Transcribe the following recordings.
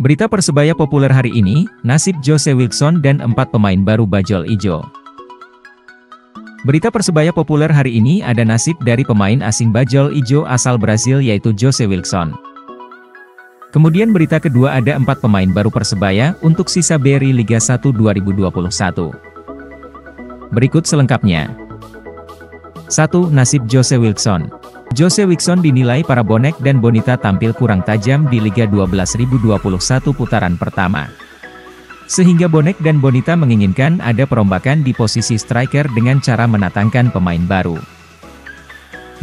Berita Persebaya populer hari ini, nasib Jose Wilkson dan 4 pemain baru Bajul Ijo. Berita Persebaya populer hari ini ada nasib dari pemain asing Bajul Ijo asal Brasil yaitu Jose Wilkson. Kemudian berita kedua ada 4 pemain baru Persebaya untuk sisa BRI Liga 1 2021. Berikut selengkapnya. 1. Nasib Jose Wilkson. Jose Wilkson dinilai para bonek dan bonita tampil kurang tajam di Liga 12.021 putaran pertama. Sehingga bonek dan bonita menginginkan ada perombakan di posisi striker dengan cara mendatangkan pemain baru.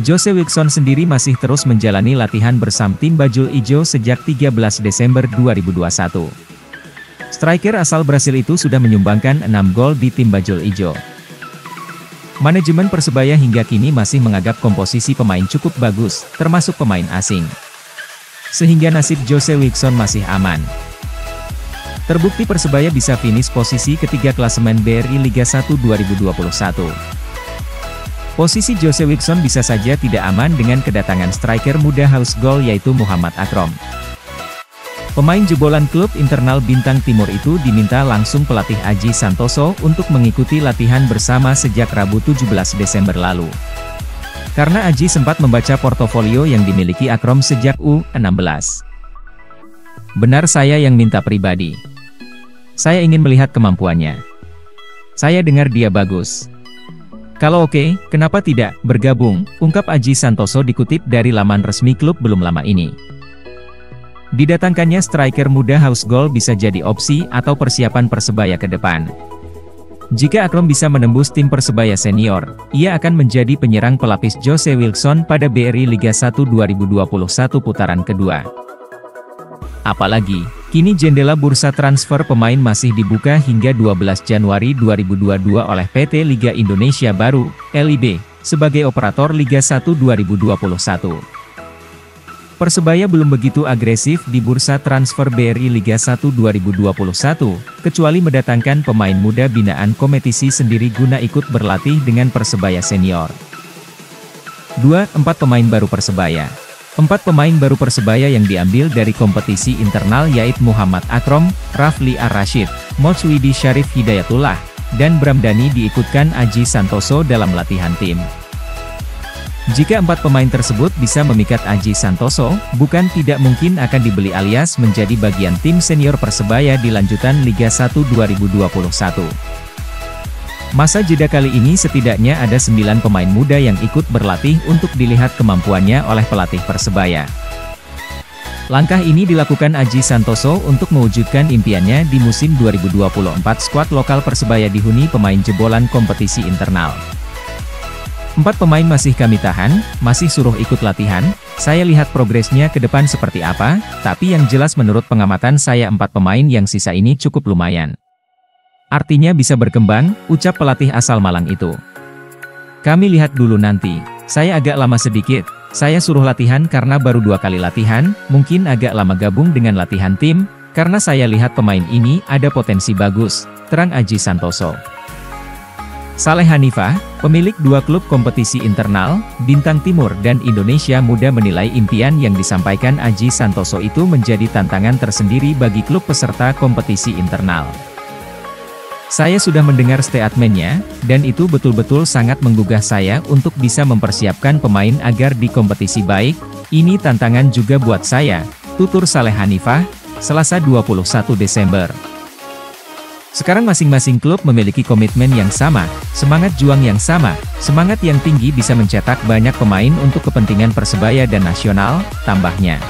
Jose Wilkson sendiri masih terus menjalani latihan bersama tim Bajul Ijo sejak 13 Desember 2021. Striker asal Brasil itu sudah menyumbangkan 6 gol di tim Bajul Ijo. Manajemen Persebaya hingga kini masih menganggap komposisi pemain cukup bagus, termasuk pemain asing. Sehingga nasib Jose Wilkson masih aman. Terbukti Persebaya bisa finish posisi ketiga klasemen BRI Liga 1 2021. Posisi Jose Wilkson bisa saja tidak aman dengan kedatangan striker muda haus gol yaitu Muhammad Akrom. Pemain jebolan klub internal Bintang Timur itu diminta langsung pelatih Aji Santoso untuk mengikuti latihan bersama sejak Rabu 17 Desember lalu. Karena Aji sempat membaca portofolio yang dimiliki Akrom sejak U16. Benar saya yang minta pribadi. Saya ingin melihat kemampuannya. Saya dengar dia bagus. Kalau oke, kenapa tidak bergabung, ungkap Aji Santoso dikutip dari laman resmi klub belum lama ini. Didatangkannya striker muda haus gol bisa jadi opsi atau persiapan Persebaya ke depan. Jika Akrom bisa menembus tim Persebaya senior, ia akan menjadi penyerang pelapis Jose Wilkson pada BRI Liga 1 2021 putaran kedua. Apalagi, kini jendela bursa transfer pemain masih dibuka hingga 12 Januari 2022 oleh PT Liga Indonesia Baru, LIB, sebagai operator Liga 1 2021. Persebaya belum begitu agresif di bursa transfer BRI Liga 1 2021, kecuali mendatangkan pemain muda binaan kompetisi sendiri guna ikut berlatih dengan Persebaya senior. 2. 4 pemain baru Persebaya. 4 pemain baru Persebaya yang diambil dari kompetisi internal yaitu Muhammad Akrom, Rafli Ar-Rasyid, Mochwidi Syarif Hidayatullah, dan Bramdani diikutkan Aji Santoso dalam latihan tim. Jika 4 pemain tersebut bisa memikat Aji Santoso, bukan tidak mungkin akan dibeli alias menjadi bagian tim senior Persebaya di lanjutan Liga 1 2021. Masa jeda kali ini setidaknya ada 9 pemain muda yang ikut berlatih untuk dilihat kemampuannya oleh pelatih Persebaya. Langkah ini dilakukan Aji Santoso untuk mewujudkan impiannya di musim 2024 skuad lokal Persebaya dihuni pemain jebolan kompetisi internal. 4 pemain masih kami tahan, masih suruh ikut latihan, saya lihat progresnya ke depan seperti apa, tapi yang jelas menurut pengamatan saya 4 pemain yang sisa ini cukup lumayan. Artinya bisa berkembang, ucap pelatih asal Malang itu. Kami lihat dulu nanti, saya agak lama sedikit, saya suruh latihan karena baru 2 kali latihan, mungkin agak lama gabung dengan latihan tim, karena saya lihat pemain ini ada potensi bagus, terang Aji Santoso. Saleh Hanifah, pemilik 2 klub kompetisi internal, Bintang Timur dan Indonesia Muda menilai impian yang disampaikan Aji Santoso itu menjadi tantangan tersendiri bagi klub peserta kompetisi internal. Saya sudah mendengar statementnya, dan itu betul-betul sangat menggugah saya untuk bisa mempersiapkan pemain agar di kompetisi baik, ini tantangan juga buat saya, tutur Saleh Hanifah, Selasa 21 Desember. Sekarang masing-masing klub memiliki komitmen yang sama, semangat juang yang sama, semangat yang tinggi bisa mencetak banyak pemain untuk kepentingan Persebaya dan nasional, tambahnya.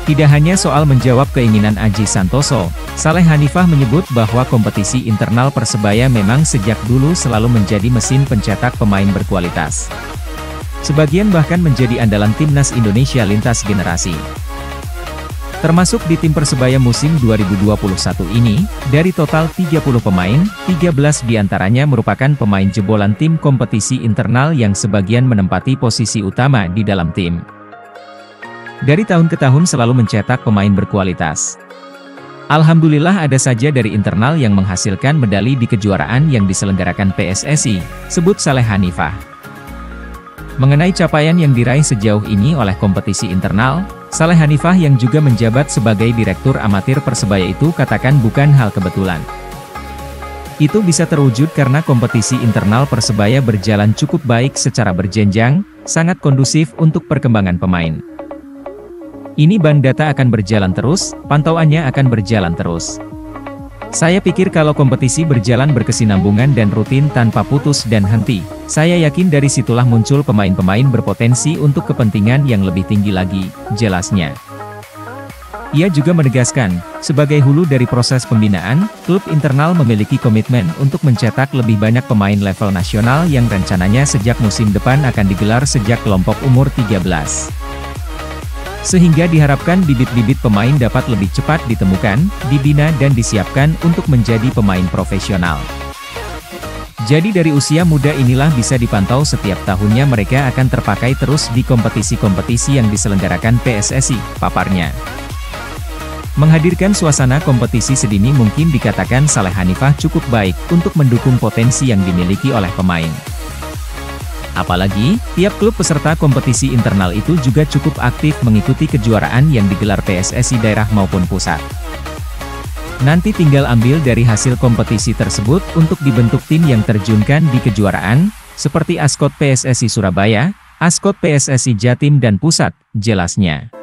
Tidak hanya soal menjawab keinginan Aji Santoso, Saleh Hanifah menyebut bahwa kompetisi internal Persebaya memang sejak dulu selalu menjadi mesin pencetak pemain berkualitas. Sebagian bahkan menjadi andalan timnas Indonesia lintas generasi. Termasuk di tim Persebaya musim 2021 ini, dari total 30 pemain, 13 diantaranya merupakan pemain jebolan tim kompetisi internal yang sebagian menempati posisi utama di dalam tim. Dari tahun ke tahun selalu mencetak pemain berkualitas. Alhamdulillah ada saja dari internal yang menghasilkan medali di kejuaraan yang diselenggarakan PSSI, sebut Saleh Hanifah. Mengenai capaian yang diraih sejauh ini oleh kompetisi internal, Saleh Hanifah yang juga menjabat sebagai Direktur Amatir Persebaya itu katakan bukan hal kebetulan. Itu bisa terwujud karena kompetisi internal Persebaya berjalan cukup baik secara berjenjang, sangat kondusif untuk perkembangan pemain. Ini bank data akan berjalan terus, pantauannya akan berjalan terus. Saya pikir kalau kompetisi berjalan berkesinambungan dan rutin tanpa putus dan henti, saya yakin dari situlah muncul pemain-pemain berpotensi untuk kepentingan yang lebih tinggi lagi, jelasnya. Ia juga menegaskan, sebagai hulu dari proses pembinaan, klub internal memiliki komitmen untuk mencetak lebih banyak pemain level nasional yang rencananya sejak musim depan akan digelar sejak kelompok umur 13. Sehingga diharapkan bibit-bibit pemain dapat lebih cepat ditemukan, dibina dan disiapkan untuk menjadi pemain profesional. Jadi dari usia muda inilah bisa dipantau setiap tahunnya mereka akan terpakai terus di kompetisi-kompetisi yang diselenggarakan PSSI, paparnya. Menghadirkan suasana kompetisi sedini mungkin dikatakan Saleh Hanifah cukup baik untuk mendukung potensi yang dimiliki oleh pemain. Apalagi, tiap klub peserta kompetisi internal itu juga cukup aktif mengikuti kejuaraan yang digelar PSSI daerah maupun pusat. Nanti tinggal ambil dari hasil kompetisi tersebut untuk dibentuk tim yang terjunkan di kejuaraan, seperti Askot PSSI Surabaya, Askot PSSI Jatim dan Pusat, jelasnya.